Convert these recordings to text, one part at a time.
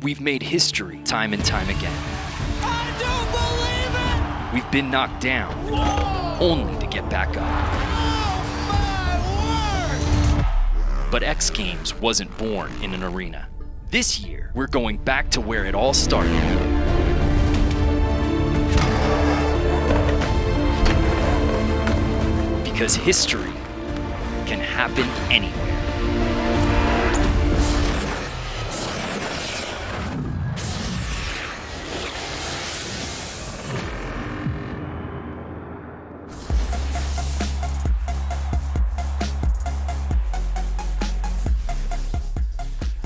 We've made history time and time again. I don't believe it! We've been knocked down, only to get back up. Oh my word! But X Games wasn't born in an arena. This year, we're going back to where it all started. Because history can happen anywhere.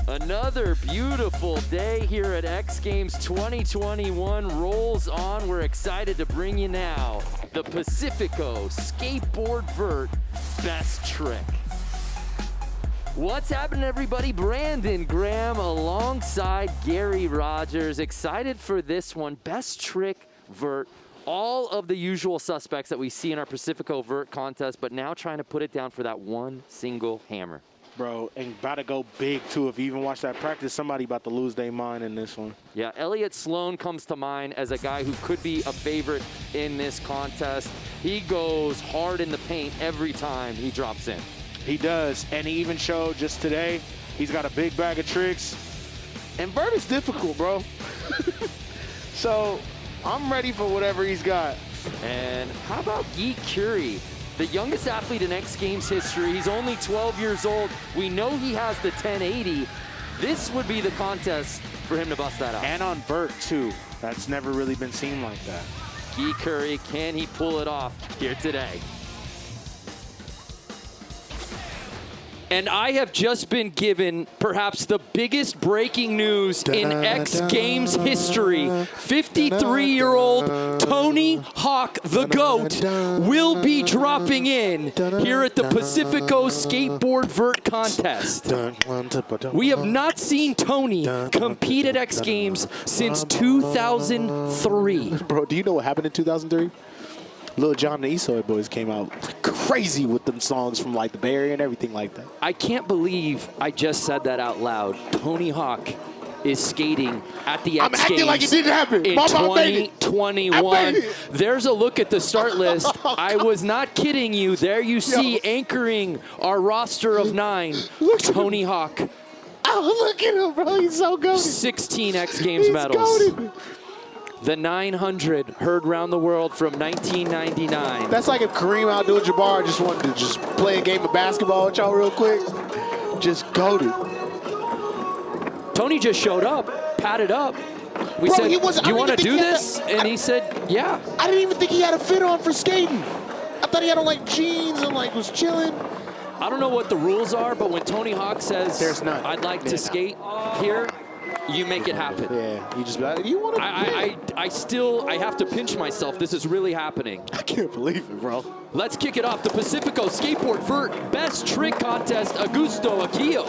Another beautiful day here at X Games 2021 rolls on. We're excited to bring you now the Pacifico Skateboard Vert Best Trick. What's happening, everybody? Brandon Graham alongside Gary Rogers. Excited for this one. Best Trick Vert. All of the usual suspects that we see in our Pacifico Vert contest, but now trying to put it down for that one single hammer. Bro, and about to go big, too. If you even watch that practice, somebody about to lose their mind in this one. Yeah, Elliott Sloan comes to mind as a guy who could be a favorite in this contest. He goes hard in the paint every time he drops in. He does, and he even showed just today, he's got a big bag of tricks. And Vert is difficult, bro. So, I'm ready for whatever he's got. And how about Gui Khury? The youngest athlete in X Games history. He's only 12 years old. We know he has the 1080. This would be the contest for him to bust that out. And on Vert, too. That's never really been seen like that. Gui Khury, can he pull it off here today? And I have just been given perhaps the biggest breaking news in X Games history. 53-year-old Tony Hawk, the GOAT, will be dropping in here at the Pacifico Skateboard Vert Contest. We have not seen Tony compete at X Games since 2003. Bro, do you know what happened in 2003? Lil Jon and the East Side Boys came out crazy with them songs from like the Bay Area and everything like that. I can't believe I just said that out loud. Tony Hawk is skating at the X Games. I'm acting like it didn't happen. In 2021. There's a look at the start list. I was not kidding you. There you see anchoring our roster of 9, Tony Hawk. Oh, look at him, bro. He's so good. 16 X Games medals. Goated. The 900 heard round the world from 1999. That's like if Kareem Abdul-Jabbar just wanted to just play a game of basketball with y'all real quick. Just goated. Tony just showed up, padded up. We said, do you want to do this? And he said, yeah. I didn't even think he had a fit on for skating. I thought he had on like jeans and like was chilling. I don't know what the rules are, but when Tony Hawk says, there's none. I'd like to skate here, you make it happen. Yeah, you just be like, you want to I have to pinch myself. This is really happening. I can't believe it, bro. Let's kick it off. The Pacifico Skateboard Vert Best Trick Contest, Augusto Aquillo.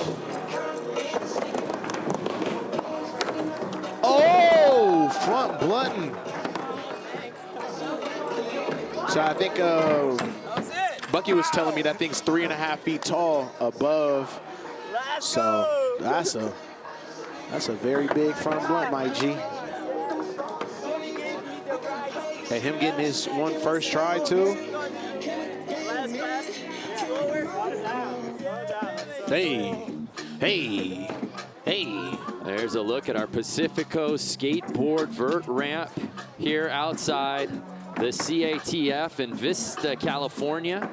Oh, front blunting. So I think Bucky was telling me that thing's 3.5 feet tall above. So that's a very big front blunt, my G. And him getting his first try, too. Hey. There's a look at our Pacifico Skateboard Vert ramp here outside the CATF in Vista, California.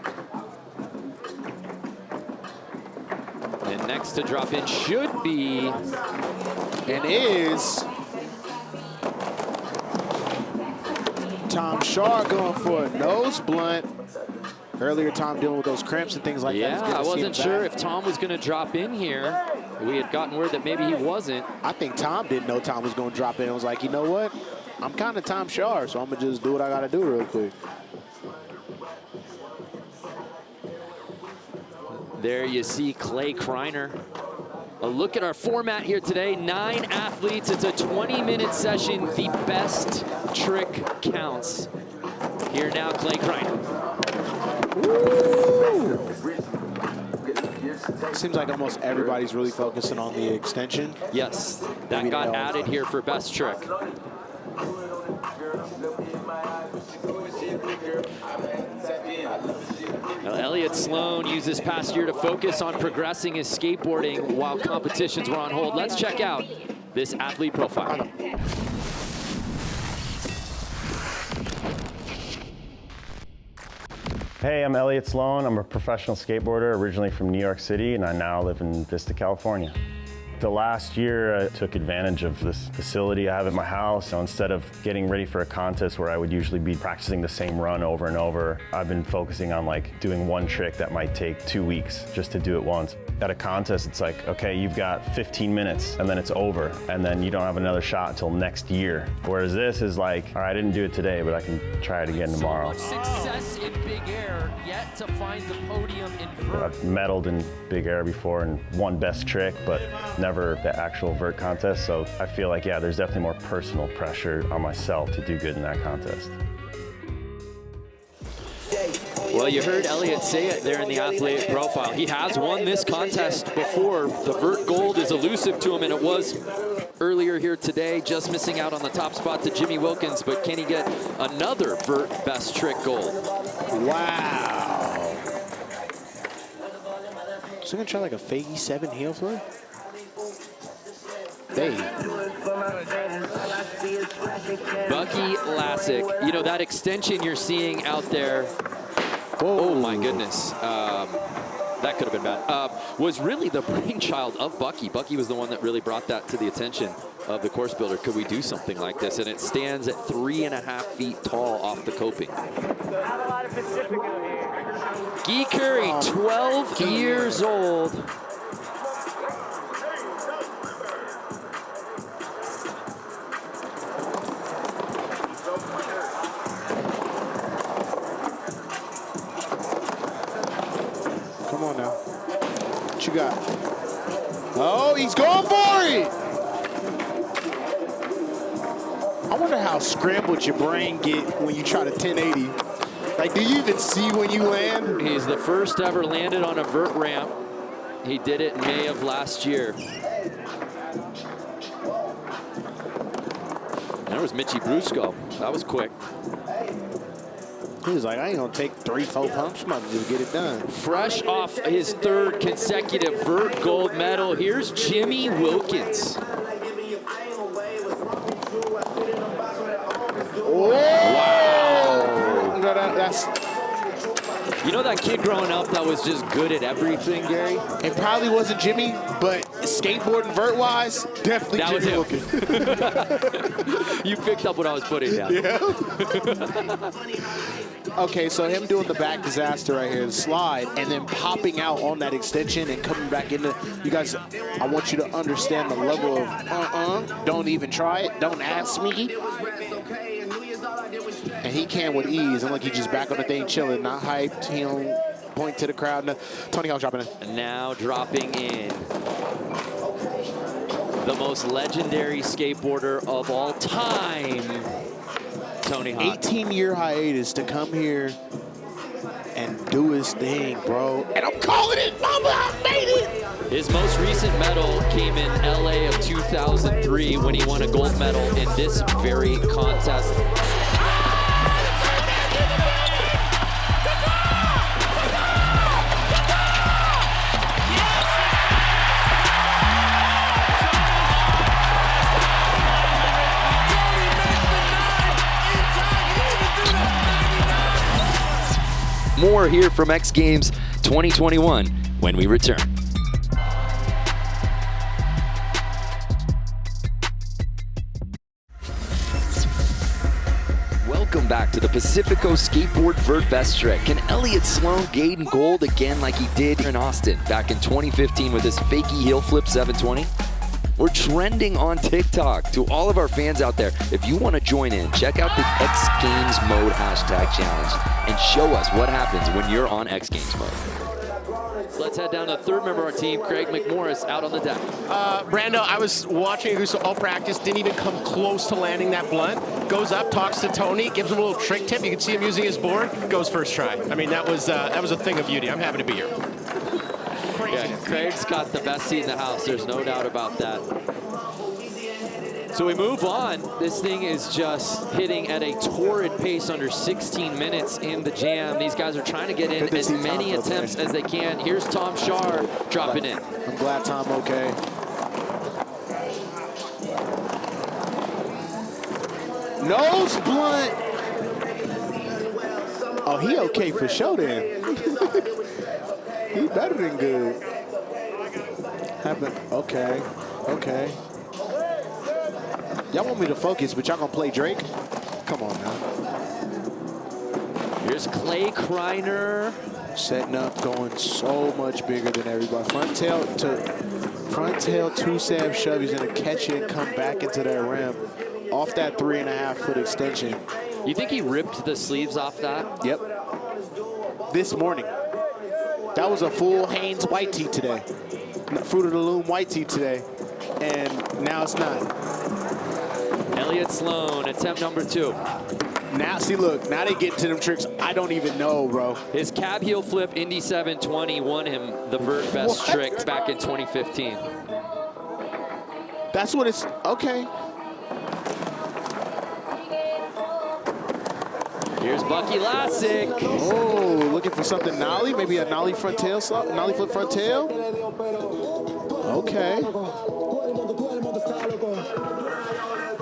And next to drop in should be and is Tom Shaw going for a nose blunt. Earlier, Tom dealing with those cramps and things like that. Yeah, I wasn't sure if Tom was going to drop in here. We had gotten word that maybe he wasn't. I think Tom didn't know Tom was going to drop in. And was like, you know what? I'm kind of Tom Shaw, so I'm going to just do what I got to do real quick. There you see Clay Kreiner. A look at our format here today. 9 athletes. It's a 20-minute session. The best trick counts. Here now, Clay Kreiner. Woo! Seems like almost everybody's really focusing on the extension. Yes, that Maybe got they'll- added here for best trick. Now, Elliott Sloan used this past year to focus on progressing his skateboarding while competitions were on hold. Let's check out this athlete profile. Hey, I'm Elliott Sloan. I'm a professional skateboarder originally from New York City, and I now live in Vista, California. The last year, I took advantage of this facility I have at my house. So instead of getting ready for a contest where I would usually be practicing the same run over and over, I've been focusing on like doing one trick that might take 2 weeks just to do it once. At a contest, it's like, okay, you've got 15 minutes and then it's over, and then you don't have another shot until next year. Whereas this is like, all right, I didn't do it today, but I can try it again tomorrow. Success in big air, yet to find the podium in vert. I've medaled in big air before and won best trick, but never the actual vert contest. So I feel like, yeah, there's definitely more personal pressure on myself to do good in that contest. Well, you heard Elliott say it there in the athlete profile. He has won this contest before. The vert gold is elusive to him, and it was earlier here today, just missing out on the top spot to Jimmy Wilkins, but can he get another vert best trick gold? Wow. So gonna try like a fakey 7 heel flip? Hey. Bucky Lassick. You know, that extension you're seeing out there, Whoa. oh my goodness. That could have been bad. Was really the brainchild of Bucky. Bucky was the one that really brought that to the attention of the course builder. Could we do something like this? And it stands at 3.5 feet tall off the coping. Gui Khury, 12 years old. Come on now. What you got? Oh, he's going for it! I wonder how scrambled your brain get when you try to 1080. Like, do you even see when you land? He's the first ever landed on a vert ramp. He did it in May of last year. There was Mitchy Brusco. That was quick. He was like, I ain't gonna take 3-4 pumps. I'm about to just get it done. Fresh off his third consecutive vert gold medal, here's Jimmy Wilkins. Wow. No, that's... You know that kid growing up that was just good at everything, Gary? It probably wasn't Jimmy, but skateboarding vert-wise, definitely That was Jimmy him. Wilkins. You picked up what I was putting down. Yeah. Okay, so him doing the back disaster right here, the slide, and then popping out on that extension and coming back into, you guys, I want you to understand the level of don't even try it, don't ask me. And he can with ease, and look, he just back on the thing chilling, not hyped, he don't point to the crowd. No. Tony Hawk dropping in. And now dropping in. The most legendary skateboarder of all time, Tony Hawk. 18-year hiatus to come here and do his thing, bro. And I'm calling it, mama, I made it! His most recent medal came in LA of 2003 when he won a gold medal in this very contest. More here from X Games 2021 when we return. Welcome back to the Pacifico Skateboard Vert Best Trick. Can Elliott Sloan gain gold again like he did in Austin back in 2015 with his fakey heel flip 720? We're trending on TikTok. To all of our fans out there, if you want to join in, check out the X Games mode hashtag challenge and show us what happens when you're on X Games mode. So let's head down to the third member of our team, Craig McMorris, out on the deck. Brando, I was watching Augusto all practice, didn't even come close to landing that blunt. Goes up, talks to Tony, gives him a little trick tip. You can see him using his board, goes first try. I mean, that was a thing of beauty. I'm happy to be here. Crazy. Yeah. Craig's got the best seat in the house. There's no doubt about that. So we move on. This thing is just hitting at a torrid pace under 16 minutes in the jam. These guys are trying to get in as many attempts as they can. Here's Tom Shar dropping in. I'm glad Tom okay. Nose blunt. Oh, he okay for sure then. He better than good. Okay, okay. Y'all want me to focus, but y'all gonna play Drake? Come on now. Here's Clay Kreiner. Setting up, going so much bigger than everybody. Front tail 2-7 shove. He's gonna catch it, come back into that rim. Off that 3.5-foot extension. You think he ripped the sleeves off that? Yep. This morning. That was a full Hanes white tee today. Fruit of the Loom white tee today. And now it's not. Elliott Sloan, attempt number 2. Now, see, look, now they get to them tricks I don't even know, bro. His cab heel flip Indy 720 won him the Vert Best Trick back in 2015. That's what it's, okay. Here's Bucky Lassick. Oh, looking for something nollie, maybe a nollie front tail, nollie flip front tail. Okay.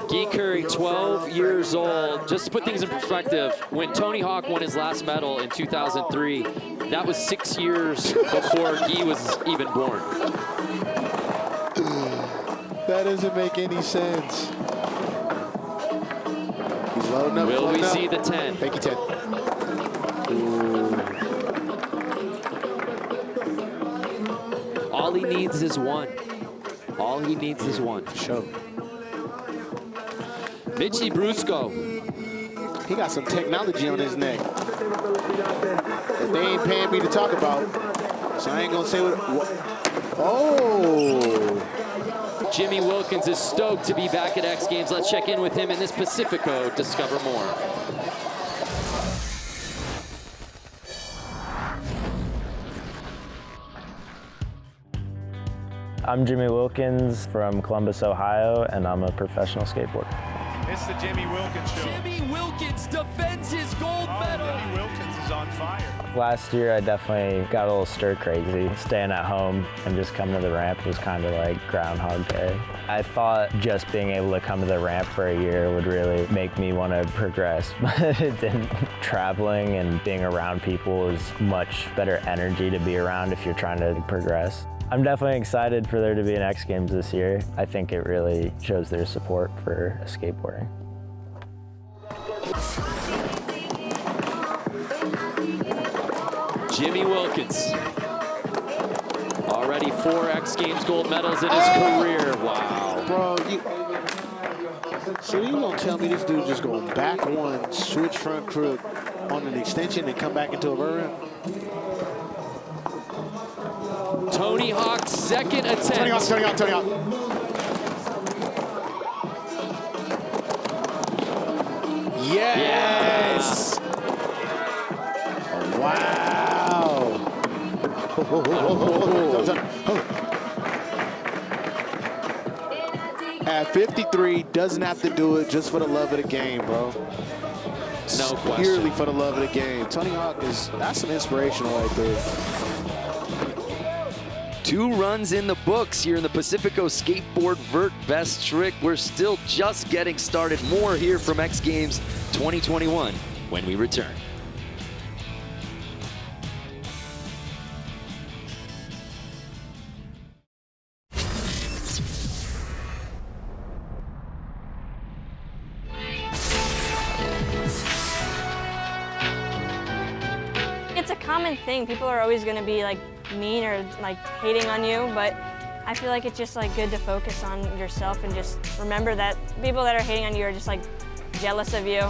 Gui Khury, 12 years old. Just to put things in perspective, when Tony Hawk won his last medal in 2003, that was 6 years before Gui was even born. That doesn't make any sense. He's loading up. Will we see the 10? Thank you, 10. All he needs is one. All he needs is one. Show. Mitchie Brusco. He got some technology on his neck that they ain't paying me to talk about, so I ain't gonna say what. Oh! Jimmy Wilkins is stoked to be back at X Games. Let's check in with him in this Pacifico. Discover more. I'm Jimmy Wilkins from Columbus, Ohio, and I'm a professional skateboarder. It's the Jimmy Wilkins show. Jimmy Wilkins defends his gold medal. Jimmy Wilkins is on fire. Last year, I definitely got a little stir crazy. Staying at home and just coming to the ramp was kind of like Groundhog Day. I thought just being able to come to the ramp for a year would really make me want to progress, but it didn't. Traveling and being around people is much better energy to be around if you're trying to progress. I'm definitely excited for there to be an X Games this year. I think it really shows their support for skateboarding. Jimmy Wilkins. Already 4 X Games gold medals in his career. Wow. Bro, so you gonna tell me this dude just going back one, switch front crook on an extension and come back into a vert? Tony Hawk's second attempt. Tony Hawk, Tony Hawk, Tony Hawk. Yes! Oh, wow! At 53, doesn't have to do it just for the love of the game, bro. No question. Purely for the love of the game. Tony Hawk that's some inspirational right there. 2 runs in the books here in the Pacifico Skateboard Vert Best Trick. We're still just getting started. More here from X Games 2021 when we return. It's a common thing. People are always going to be like mean or like hating on you, but I feel like it's just like good to focus on yourself and just remember that people that are hating on you are just like jealous of you.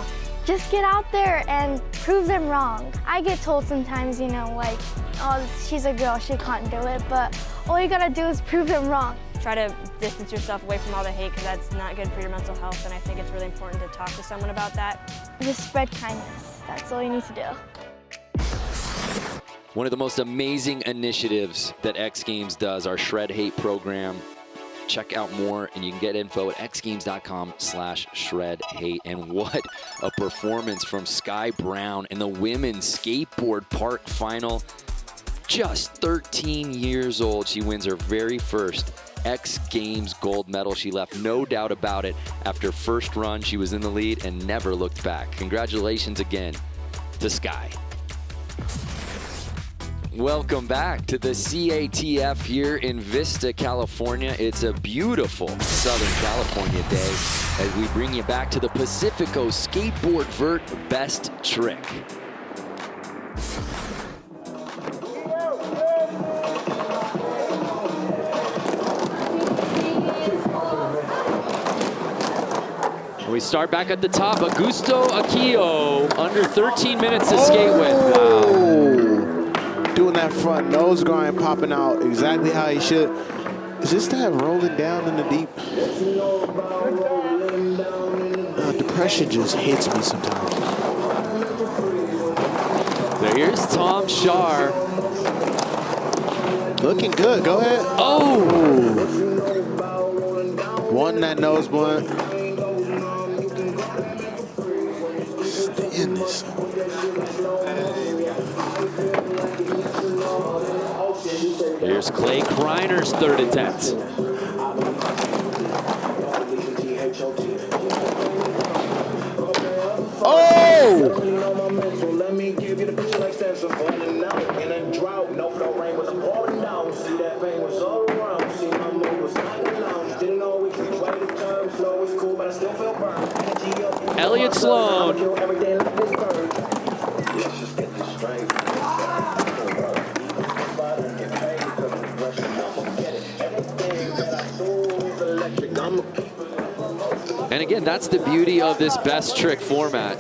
Just get out there and prove them wrong. I get told sometimes, you know, like, oh, she's a girl, she can't do it, but all you gotta do is prove them wrong. Try to distance yourself away from all the hate because that's not good for your mental health, and I think it's really important to talk to someone about that. Just spread kindness. That's all you need to do. One of the most amazing initiatives that X Games does, our Shred Hate program. Check out more, and you can get info at xgames.com/shredhate. And what a performance from Sky Brown in the women's skateboard park final. Just 13 years old, she wins her very first X Games gold medal. She left no doubt about it. After first run, she was in the lead and never looked back. Congratulations again to Sky. Welcome back to the CATF here in Vista, California. It's a beautiful Southern California day as we bring you back to the Pacifico Skateboard Vert Best Trick. We start back at the top. Augusto Aquillo, under 13 minutes to skate with. Wow. Doing that front nose grind, popping out exactly how he should. Is this that rolling down in the deep? Depression just hits me sometimes. So here's Tom Shar. Looking good, go ahead. Oh! Wanting that nose blunt. Stay in this. Here's Clay Kreiner's third attempt. Oh! Elliott Sloan. And again, that's the beauty of this best trick format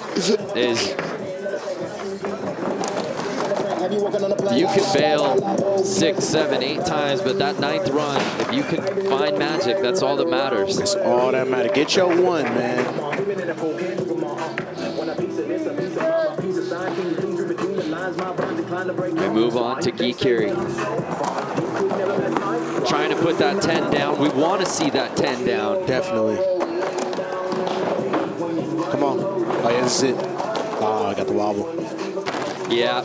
is you can bail 6, 7, 8 times, but that 9th run, if you can find magic, that's all that matters. That's all that matters. Get your one, man. We move on to Gui Khury. Trying to put that 10 down. We want to see that 10 down. Definitely. Come on. Oh, yeah, this is it. Oh, I got the wobble. Yeah.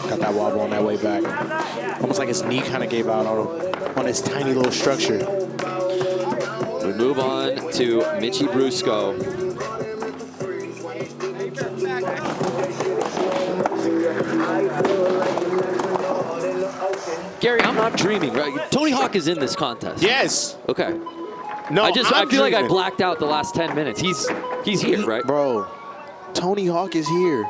Got that wobble on that way back. Almost like his knee kind of gave out on his tiny little structure. We move on to Michi Brusco. Gary, I'm not dreaming, right? Tony Hawk is in this contest. Yes. Okay. No, I feel like I dreaming. blacked out the last 10 minutes. He's here, right? Bro, Tony Hawk is here.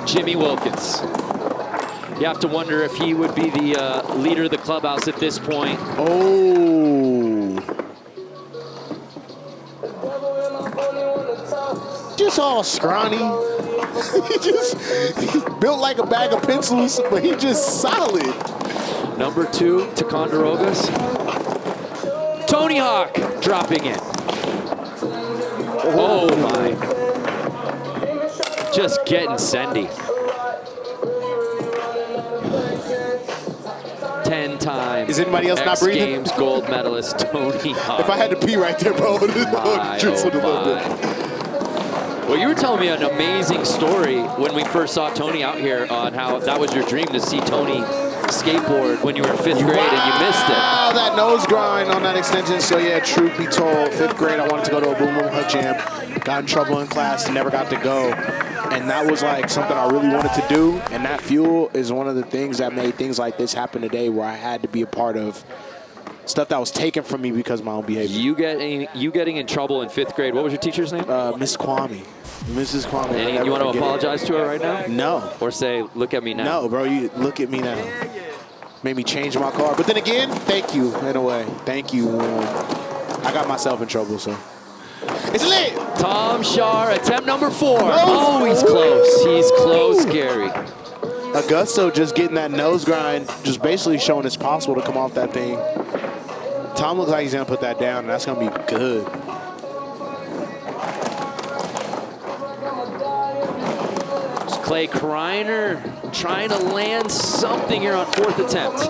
Jimmy Wilkins. You have to wonder if he would be the leader of the clubhouse at this point. Oh. Just all scrawny. he built like a bag of pencils, but he just solid. Number 2, Ticonderogas. Tony Hawk dropping in. Oh my. Just getting sendy. 10 times. Is anybody else not breathing? X Games gold medalist Tony Hawk. If I had to pee right there, bro, I would have drizzled a little bit. Well, you were telling me an amazing story when we first saw Tony out here on how that was your dream to see Tony skateboard when you were in 5th grade and you missed it. Wow, that nose grind on that extension. So yeah, truth be told, 5th grade, I wanted to go to a Boom Boom Hook Jam. Got in trouble in class and never got to go. And that was like something I really wanted to do. And that fuel is one of the things that made things like this happen today, where I had to be a part of stuff that was taken from me because of my own behavior. You getting in trouble in 5th grade. What was your teacher's name? Miss Kwame. Mrs. Kwame. And you want to apologize to her right now? No. Or say, look at me now? No, bro, you look at me now. Made me change my car. But then again, thank you, in a way. Thank you. I got myself in trouble, so. It's lit! Tom Shar, attempt number 4. Oh, he's close. He's close, Gary. Augusto just getting that nose grind, just basically showing it's possible to come off that thing. Tom looks like he's going to put that down, and that's going to be good. Clay Kreiner trying to land something here on 4th attempt.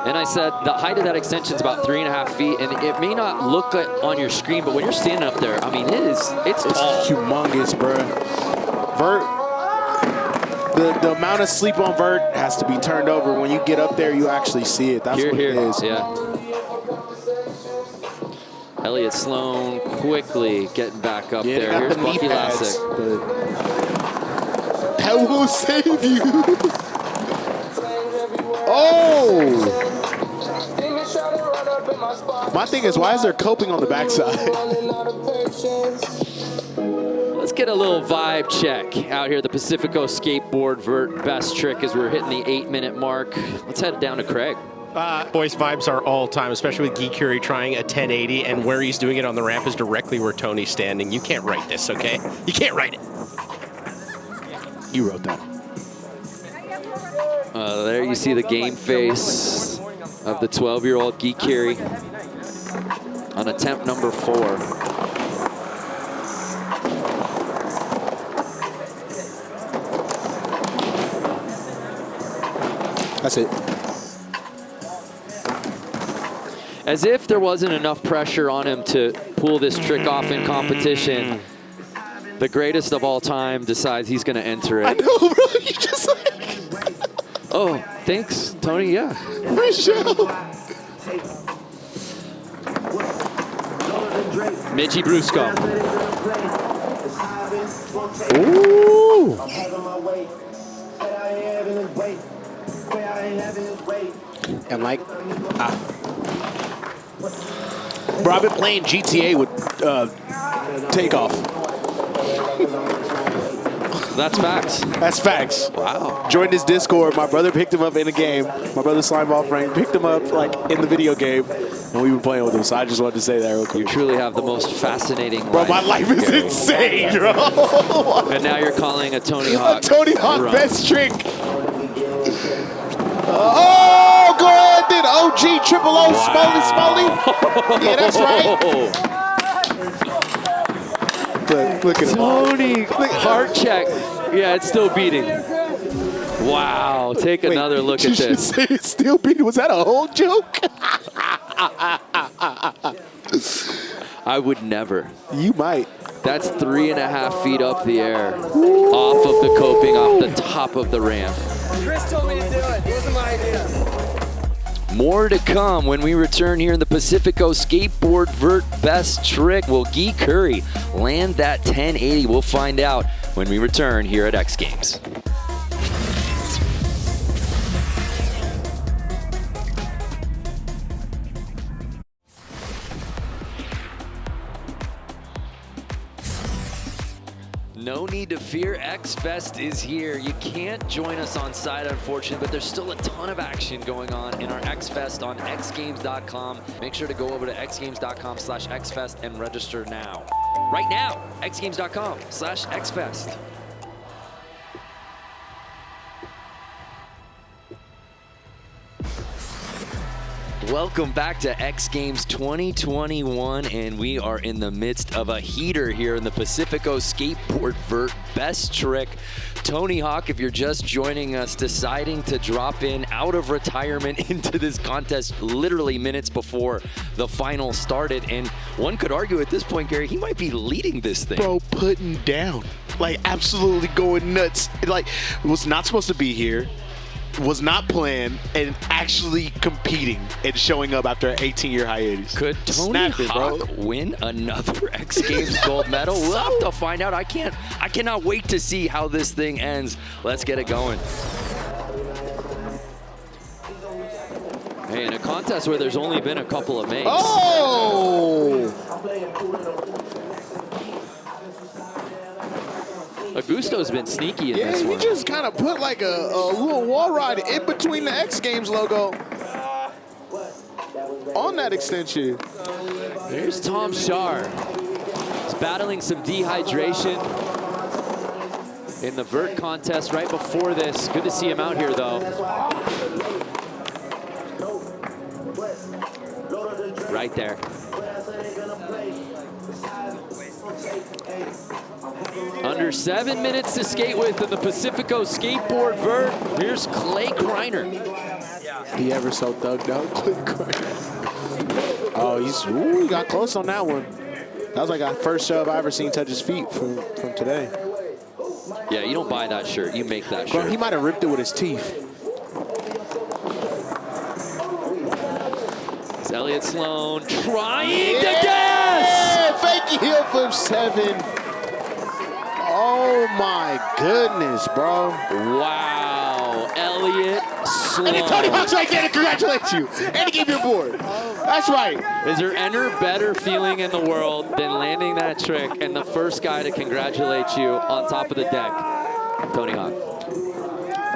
And I said the height of that extension is about 3.5 feet, and it may not look like on your screen, but when you're standing up there, I mean, it's tall. Humongous, bro. Vert, the amount of sleep on Vert has to be turned over. When you get up there, you actually see it. That's what it is. Yeah. Elliott Sloan quickly getting back up there. Here's Bucky Lasek. That will save you. Oh! My thing is, why is there coping on the backside? Let's get a little vibe check out here at the Pacifico Skateboard Vert Best Trick as we're hitting the 8-minute mark. Let's head down to Craig. Boys, vibes are all time, especially with Gui Khury trying a 1080, and where he's doing it on the ramp is directly where Tony's standing. You can't write this, okay? You can't write it. You wrote that. There you see the game face of the 12-year-old Gui Khury on attempt number 4. That's it. As if there wasn't enough pressure on him to pull this trick off in competition, the greatest of all time decides he's going to enter it. I know, bro. You just like... Oh, thanks, Tony. Yeah. For sure. Mitchie Brusco. Ooh. And like, bro, I've been playing GTA with Takeoff. That's facts. That's facts. Wow. Joined his Discord. My brother picked him up in a game. My brother Slimeball Frank picked him up like in the video game, and we've been playing with him. So I just wanted to say that real quick. You truly have the most fascinating life. Bro, my life is insane, bro. And now you're calling a Tony Hawk. A Tony Hawk best trick. Oh, go ahead, then. OG, triple O, Smoley. Yeah, that's right. Look at Tony, heart check. Yeah, it's still beating. Wow, take another look at this. Say it's still beating. Was that a whole joke? I would never. You might. That's 3.5 feet up the air, off of the coping, off the top of the ramp. Chris told me to do it. It wasn't my idea. More to come when we return here in the Pacifico Skateboard Vert Best Trick. Will Gui Khury land that 1080? We'll find out when we return here at X Games. No need to fear, X-Fest is here. You can't join us on site, unfortunately, but there's still a ton of action going on in our X-Fest on XGames.com. Make sure to go over to XGames.com/XFest and register now. Right now, XGames.com/XFest. Welcome back to X Games 2021, and we are in the midst of a heater here in the Pacifico Skateboard Vert Best Trick. Tony Hawk, if you're just joining us, deciding to drop in out of retirement into this contest literally minutes before the final started, and one could argue at this point, Gary, he might be leading this thing. Bro, putting down, like absolutely going nuts. Like, was not supposed to be here. Was not planned, and actually competing and showing up after an 18-year hiatus. Could Tony Hawk win another X Games gold medal? We'll have to find out. I cannot wait to see how this thing ends. Let's get it going. Hey, in a contest where there's only been a couple of makes. Oh! Augusto's been sneaky in this one. Yeah, he just kind of put like a little wall ride in between the X Games logo on that extension. There's Tom Shar. He's battling some dehydration in the vert contest right before this. Good to see him out here, though. right there. Under 7 minutes to skate with in the Pacifico Skateboard Vert. Here's Clay Kreiner. He ever so thugged out, Clay Kreiner. Oh, he got close on that one. That was like a first shove I ever seen touch his feet from today. Yeah, you don't buy that shirt. You make that shirt. Bro, he might have ripped it with his teeth. It's Elliott Sloan trying to gas! Fakey heel flip 7. Oh my goodness, bro. Wow, Elliott Sloan. And then Tony Hawk's right there to congratulate you. And he gave you a board. That's right. Is there any better feeling in the world than landing that trick and the first guy to congratulate you on top of the deck? Tony Hawk.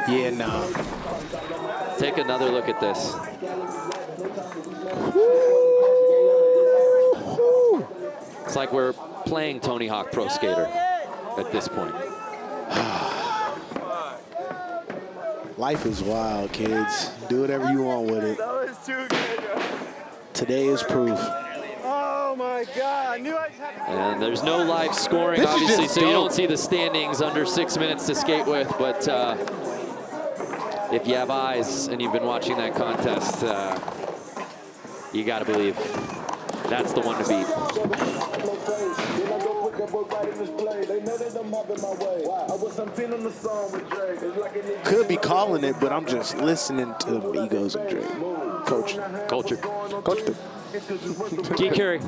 Yeah, no. Take another look at this. It's like we're playing Tony Hawk Pro Skater at this point. Life is wild, kids. Do whatever you want with it. That was too good. Today is proof. Oh my God, I knew I just had to. And there's no live scoring, This is obviously, just so you dope. don't see the standings under 6 minutes to skate with, but if you have eyes and you've been watching that contest, you gotta believe that's the one to beat. Could be calling it, but I'm just listening to Migos and Drake. Culture. Gui Khury.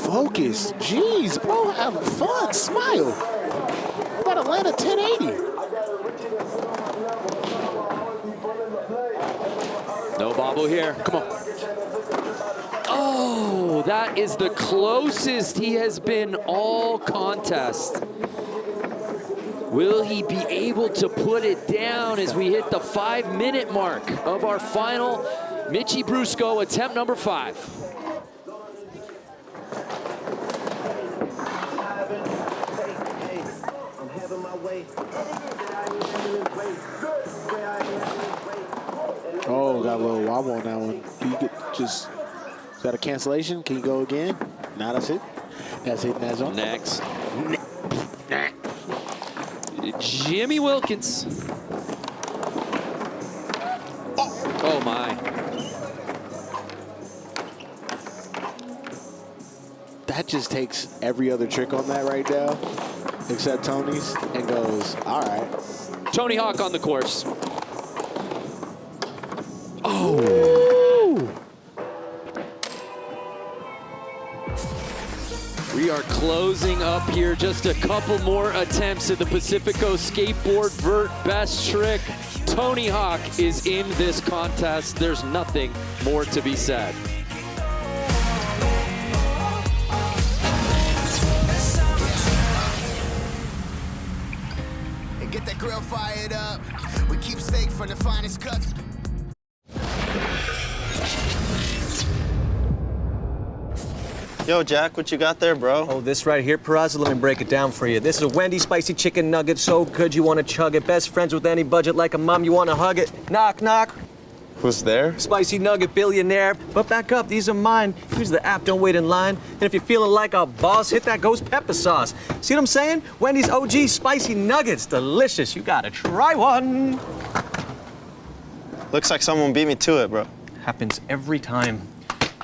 Focus. Jeez, bro, have fun. Smile. I'm about to land a 1080. No bobble here. Come on. Oh, that is the closest he has been all contest. Will he be able to put it down as we hit the 5-minute mark of our final Mitchie Brusco attempt number 5? Oh, got a little wobble on that one. Do you get just got a cancellation? Can you go again? Nah, that's it. That's it. That's on. Next. Jimmy Wilkins. Oh my. That just takes every other trick on that right now, except Tony's, and goes, all right. Tony Hawk on the course. Oh. We are closing up here. Just a couple more attempts at the Pacifico Skateboard Vert Best Trick. Tony Hawk is in this contest. There's nothing more to be said. Get that grill fired up. We keep steak from the finest cuts. Yo, Jack, what you got there, bro? Oh, this right here, Peraza, let me break it down for you. This is a Wendy's spicy chicken nugget, so good you want to chug it. Best friends with any budget, like a mom, you want to hug it. Knock, knock. Who's there? Spicy nugget billionaire. But back up, these are mine. Use the app, don't wait in line. And if you're feeling like a boss, hit that ghost pepper sauce. See what I'm saying? Wendy's OG spicy nuggets, delicious. You gotta try one. Looks like someone beat me to it, bro. Happens every time.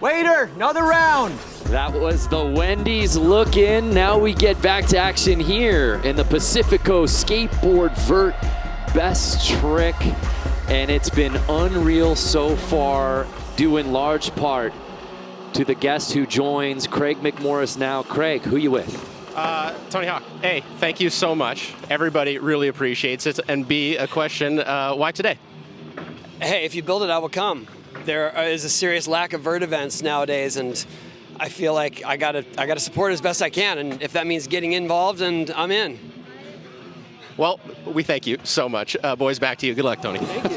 Waiter, another round. That was the Wendy's look in. Now we get back to action here in the Pacifico Skateboard Vert Best Trick. And it's been unreal so far, due in large part to the guest who joins, Craig McMorris now. Craig, who you with? Tony Hawk, A, thank you so much. Everybody really appreciates it. And B, a question, why today? Hey, if you build it, I will come. There is a serious lack of vert events nowadays, and I feel like I gotta support as best I can, and if that means getting involved, and I'm in. Well, we thank you so much. Boys, back to you. Good luck, Tony. Thank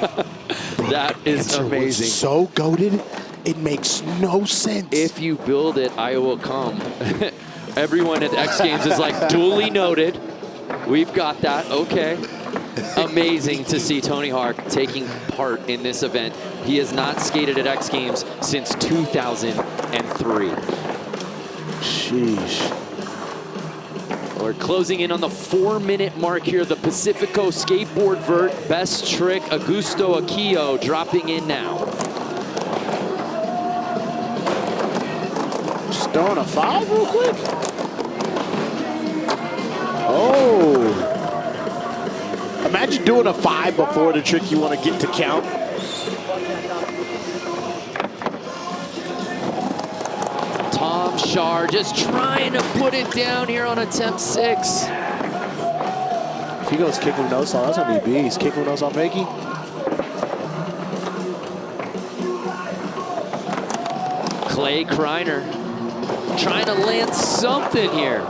you. That is amazing. So goated, it makes no sense. If you build it, I will come. Everyone at X Games is like, duly noted. We've got that. Okay. amazing to see Tony Hawk taking part in this event. He has not skated at X Games since 2003. Sheesh. We're closing in on the 4-minute mark here. The Pacifico Skateboard Vert Best Trick, Augusto Aquillo dropping in now. Just throwing a 5 real quick. Oh. Imagine doing a 5 before the trick you want to get to count. Tom Shar just trying to put it down here on attempt 6. If he goes kick with nose off, that's gonna be beast. Kick with nose off, Makey. Clay Kreiner trying to land something here.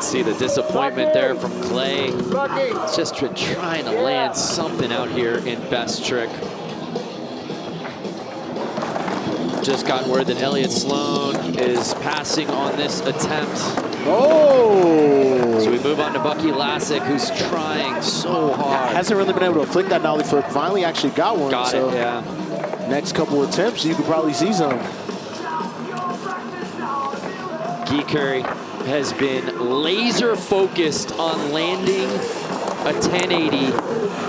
See the disappointment there from Clay. It's just trying to land something out here in Best Trick. Just got word that Elliott Sloan is passing on this attempt. Oh! So we move on to Bucky Lassick, who's trying so hard. Hasn't really been able to flick that nollie flip. Finally actually got one. Got so it, yeah. Next couple attempts, you could probably see some. Gui Khury has been laser focused on landing a 1080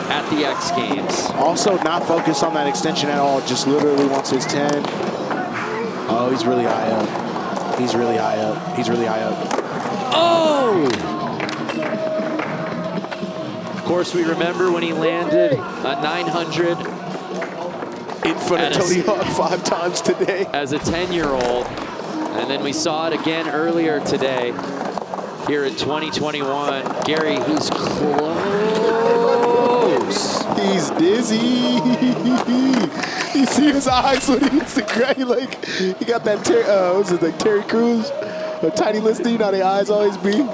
at the X Games. Also not focused on that extension at all, just literally wants his 10. Oh, he's really high up. He's really high up. He's really high up. Oh! Of course, we remember when he landed a 900 in front of Tony Hawk 5 times today. As a 10-year-old. And then we saw it again earlier today here in 2021. Gary, he's close. He's dizzy. You see his eyes when he hits the ground. Like, he got that, what's it, like Terry Crews? A tiny listing, you know how the eyes always be.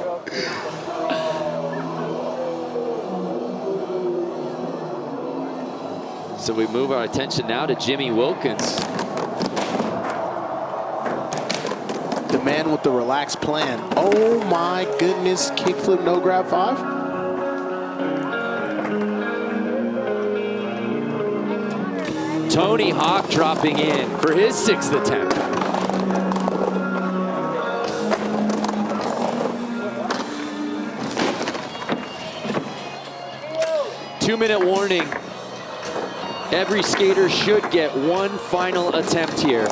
So we move our attention now to Jimmy Wilkins. The man with the relaxed plan. Oh my goodness, kickflip, no grab 5. Tony Hawk dropping in for his 6th attempt. Two-minute warning. Every skater should get one final attempt here.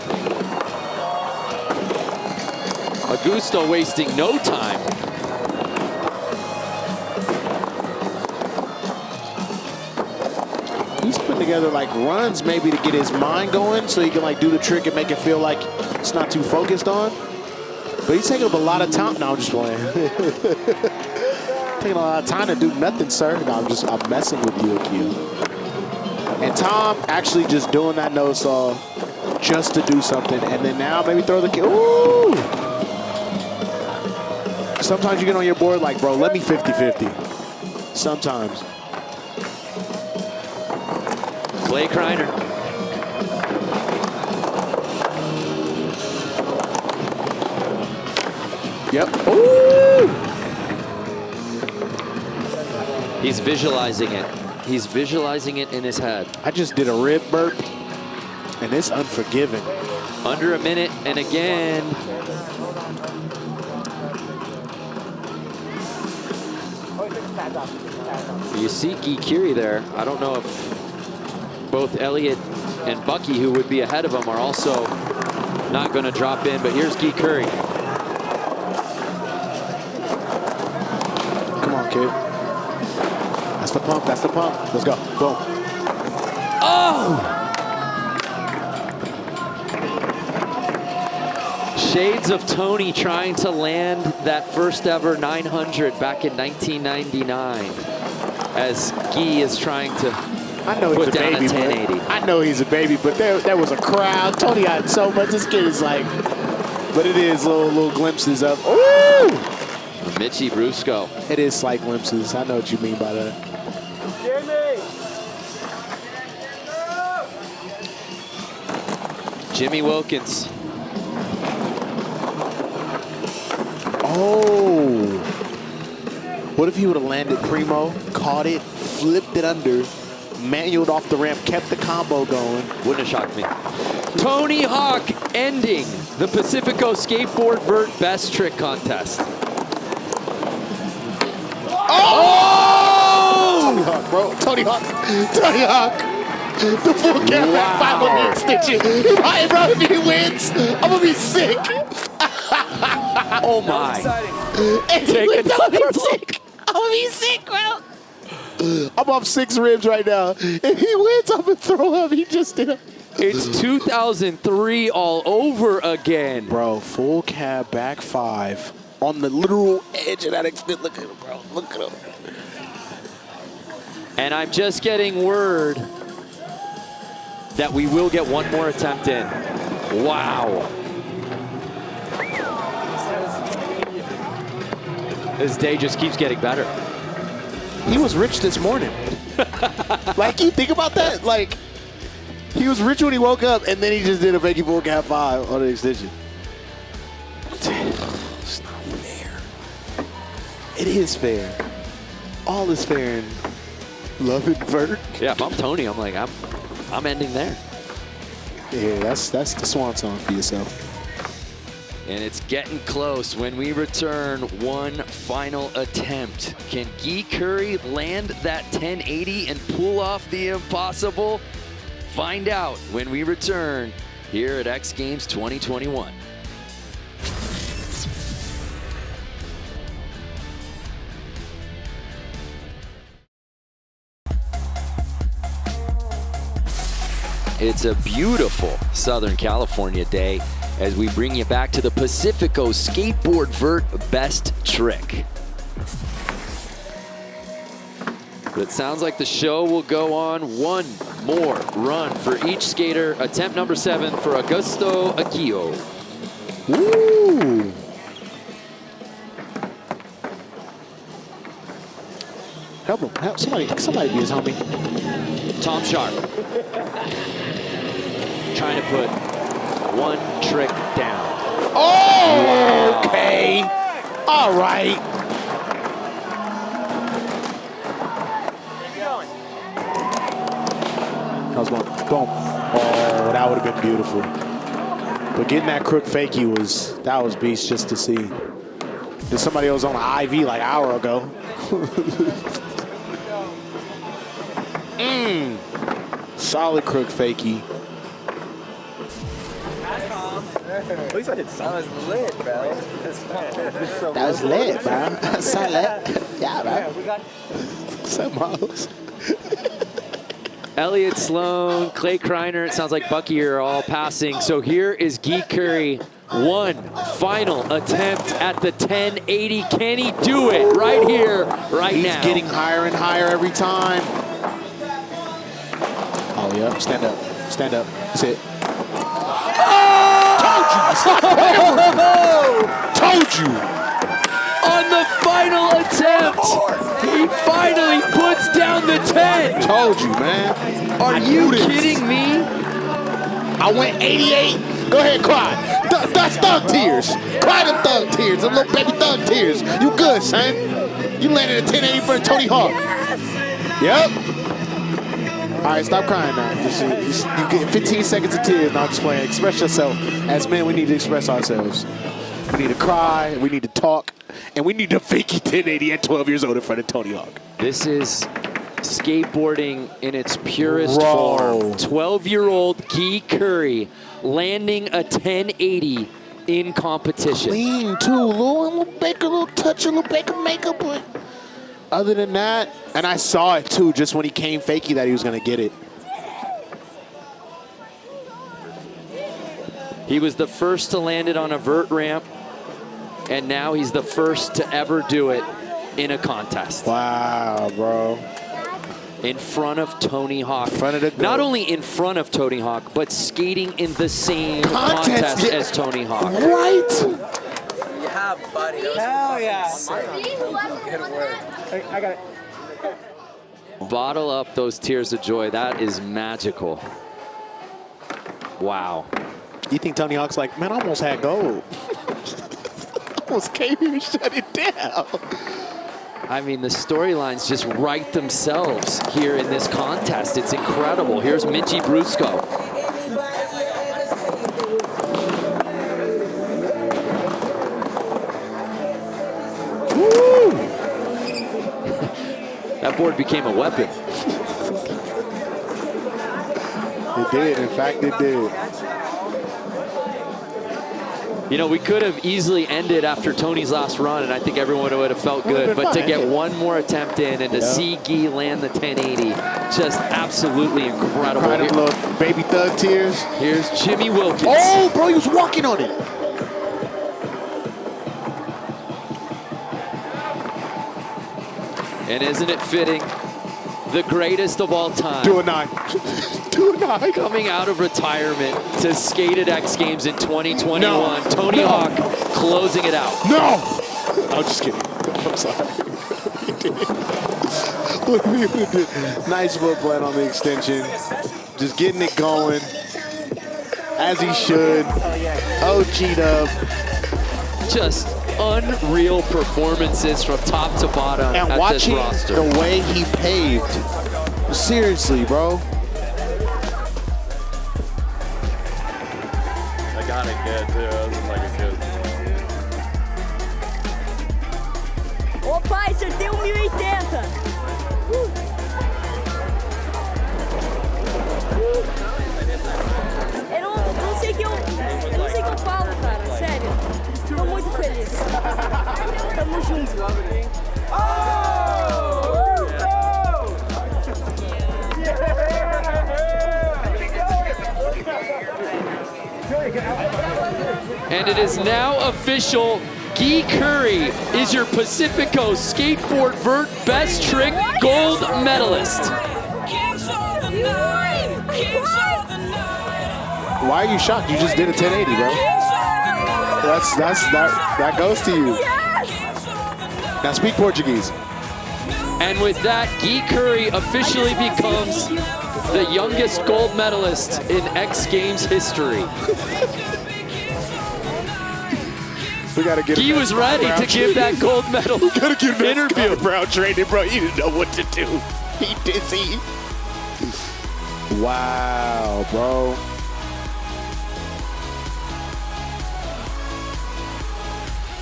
Augusto wasting no time. He's putting together like runs maybe to get his mind going so he can like do the trick and make it feel like it's not too focused on. But he's taking up a lot of time. No, I'm just playing. Taking a lot of time to do nothing, sir. No, I'm messing with you, Akio. And Tom actually just doing that nose saw just to do something. And then now maybe throw the kick. Ooh! Sometimes you get on your board like, bro, let me 50-50. Sometimes. Clay Kreiner. Yep. Ooh! He's visualizing it. He's visualizing it in his head. I just did a rib burp, and it's unforgiving. Under a minute, and again. You see Gui Khury there. I don't know if both Elliott and Bucky, who would be ahead of him, are also not going to drop in, but here's Gui Khury. Come on, kid. That's the pump, that's the pump. Let's go, boom. Oh! Shades of Tony trying to land that first ever 900 back in 1999 as Gui is trying to put down a 1080. I know he's a baby, but there was a crowd. Tony had so much. This kid is like, but it is little glimpses of, ooh! Mitchie Brusco. It is slight glimpses. I know what you mean by that. Jimmy Wilkins. Oh. What if he would have landed primo, caught it, flipped it under, manualed off the ramp, kept the combo going? Wouldn't have shocked me. Tony Hawk ending the Pacifico Skateboard Vert Best Trick Contest. Oh! Tony Hawk, bro. Tony Hawk. Tony Hawk. The full cap back 5 on the extension. Right, bro, if he wins, I'm going to be sick. Oh, my. If he wins, I'm going to be sick. I'm going to be sick, bro. I'm off 6 ribs right now. If he wins, I'm going to throw up. He just did it. It's 2003 all over again. Bro, full cab back 5 on the literal edge of that extent. Look at him, bro. Look at him. And I'm just getting word that we will get one more attempt in. Wow. This day just keeps getting better. He was rich this morning. Like, you think about that? Like, he was rich when he woke up, and then he just did a Becky full cap 5 on the extension. It's not fair. It is fair. All is fair in love and vert. Yeah, if I'm Tony, I'm like, I'm ending there. Yeah, that's the swan song for yourself. And it's getting close. When we return, one final attempt. Can Gui Khury land that 1080 and pull off the impossible? Find out when we return here at X Games 2021. It's a beautiful Southern California day as we bring you back to the Pacifico Skateboard Vert Best Trick. But it sounds like the show will go on. One more run for each skater. Attempt number 7 for Augusto Aquillo. Woo! Help him. Help somebody be his homie. Tom Sharp. Trying to put one trick down. Oh, wow. Okay. All right. How's going? Boom. Oh, that would have been beautiful. But getting that crook fakie that was beast just to see. There's somebody else on an IV like an hour ago. Solid crook fakie. That was lit, bro. That was lit, bro. Solid. Yeah, bro. We got some miles. Elliott Sloan, Clay Kreiner, it sounds like Bucky are all passing. So here is Gui Khury, one final attempt at the 1080. Can he do it right here, right now? He's getting higher and higher every time. Oh, yeah. Stand up. Stand up. That's it. Told you. On the final attempt, he finally puts down the 10. Told you, man. Are you kidding me? I went 88. Go ahead, cry. That's thug tears. Cry them thug tears. Them little baby thug tears. You good, son. You landed a 1080 for Tony Hawk. Yep. All right, stop crying now. Just you get 15 seconds of tears. Now just playing. Express yourself. As men, we need to express ourselves. We need to cry. We need to talk. And we need to fake 1080 at 12 years old in front of Tony Hawk. This is skateboarding in its purest form. 12-year-old Gui Khury landing a 1080 in competition. Clean, too. Little Baker, little touch of little Baker makeup. But other than that, and I saw it, too, just when he came fakey that he was going to get it. He was the first to land it on a vert ramp, and now he's the first to ever do it in a contest. Wow, bro. In front of Tony Hawk. Not Not only in front of Tony Hawk, but skating in the same contest as Tony Hawk. Right? job, buddy. Hell yeah. Good work. I got it. Bottle up those tears of joy. That is magical. Wow. You think Tony Hawk's like, man, I almost had gold. Almost came here and shut it down. I mean, the storylines just write themselves here in this contest. It's incredible. Here's Minchie Brusco. Woo! That board became a weapon. It did. In fact, it did. You know, we could have easily ended after Tony's last run, and I think everyone would have felt good. But to get one more attempt in and to see Guy land the 1080, just absolutely incredible. Little baby thug tears. Here's Jimmy Wilkins. Oh, bro, he was walking on it. And isn't it fitting? The greatest of all time. Do a 9. Do a 9. Coming out of retirement to skate at X Games in 2021. Tony Hawk closing it out. No! I'm just kidding. I'm sorry. He did. Nice foot blend on the extension. Just getting it going. As he should. OG'd up. Just unreal performances from top to bottom and at watching this roster. The way he paved. Seriously, bro. I got it good too. It was like a good. Ô pai, acertei 1080. Eu não sei o que eu falo, cara, sério. Tô muito feliz. Tamo junto. And it is now official. Gui Khury is your Pacifico Skateboard Vert Best Trick gold medalist. Why are you shocked? You just did a 1080, bro. That goes to you. Now speak Portuguese. And with that, Gui Khury officially becomes the youngest gold medalist in X Games history. We gotta get Guy was ready to give that gold medal we gotta give him interview. Brown training, bro. He didn't know what to do. He dizzy. Wow, bro.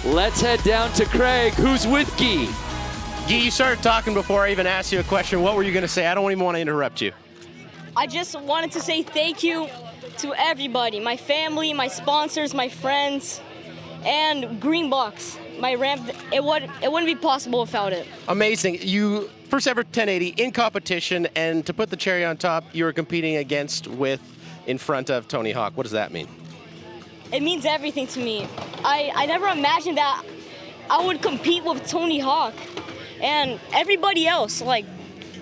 Let's head down to Craig, who's with Guy. Guy, you started talking before I even asked you a question. What were you going to say? I don't even want to interrupt you. I just wanted to say thank you to everybody, my family, my sponsors, my friends, and Green Box, my ramp. It wouldn't be possible without it. Amazing. You first ever 1080 in competition, and to put the cherry on top, you were competing in front of Tony Hawk. What does that mean? It means everything to me. I never imagined that I would compete with Tony Hawk and everybody else. Like,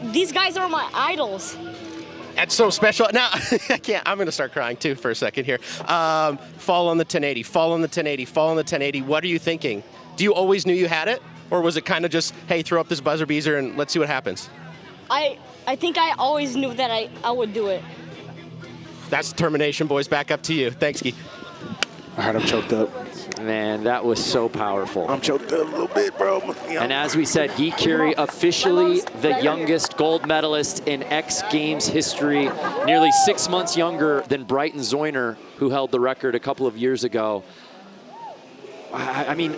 these guys are my idols. That's so special. Now, I can't. I'm going to start crying too for a second here. Fall on the 1080, fall on the 1080, fall on the 1080. What are you thinking? Do you always knew you had it? Or was it kind of just, hey, throw up this buzzer beater and let's see what happens? I think I always knew that I would do it. That's determination, boys. Back up to you. Thanks, Guy. All right, I'm choked up. Man, that was so powerful. I'm choked up a little bit, bro. And as we said, Gui Khury officially the youngest gold medalist in X Games history, nearly 6 months younger than Brighton Zoyner, who held the record a couple of years ago. I mean,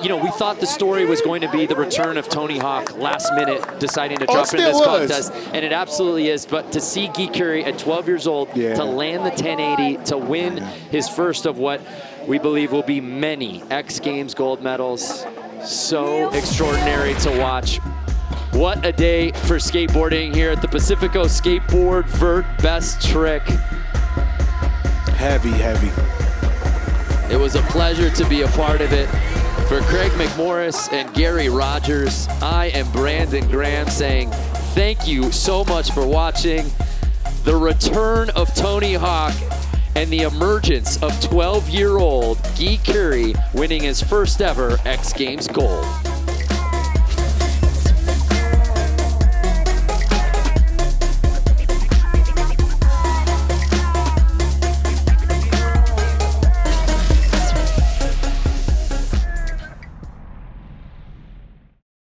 you know, we thought the story was going to be the return of Tony Hawk last minute, deciding to drop in this contest, and it absolutely is. But to see Gui Khury at 12 years old, to land the 1080, to win his first of what we believe will be many X Games gold medals, so extraordinary to watch. What a day for skateboarding here at the Pacifico Skateboard Vert Best Trick. Heavy, heavy. It was a pleasure to be a part of it. For Craig McMorris and Gary Rogers, I am Brandon Graham saying thank you so much for watching the return of Tony Hawk and the emergence of 12-year-old Gui Khury winning his first ever X Games gold.